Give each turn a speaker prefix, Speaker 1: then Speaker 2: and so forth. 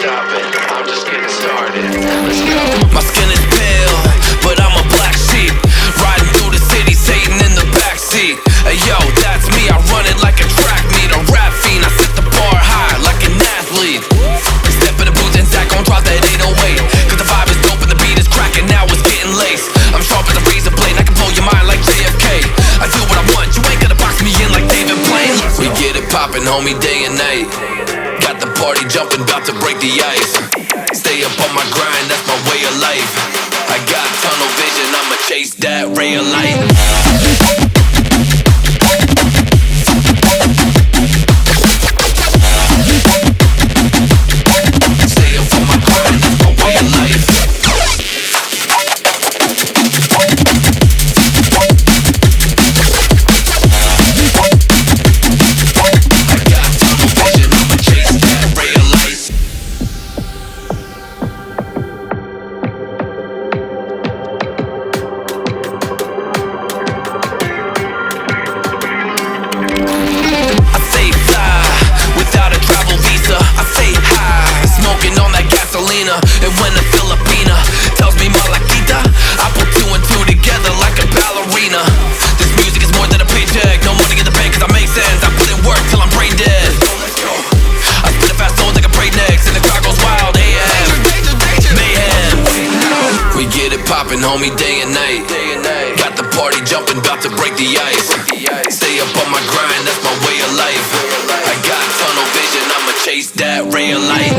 Speaker 1: stop it, I'm just getting started. Let's go.
Speaker 2: My skin is pale, but I'm a black sheep, riding through the city, Satan in the backseat. Hey yo, that's me, I run it like a track meet, a rap fiend, I set the bar high like an athlete. Step in the booth and Zach gon' drop that 808, cause the vibe is dope and the beat is cracking, now it's getting laced. I'm sharp as a razor blade, I can blow your mind like JFK. I do what I want, you ain't gonna box me in like David Blaine. We get it poppin', homie, day and night. Got the party jumping, about to break the ice. Stay up on my grind, that's my way of life. I got tunnel vision, I'ma chase that ray of light. Stay up on my grind, that's my way of life. And when a Filipina tells me Malakita, I put two and two together like a ballerina. This music is more than a paycheck, no money in the bank cause I make sense. I put in work till I'm brain dead. I spit a fast flow like a breaknecks and the crowd goes wild. AM, mayhem. We get it poppin', homie, day and night. Got the party jumping, about to break the ice. Stay up on my grind, that's my way of life. I got tunnel vision, I'ma chase that ray of light.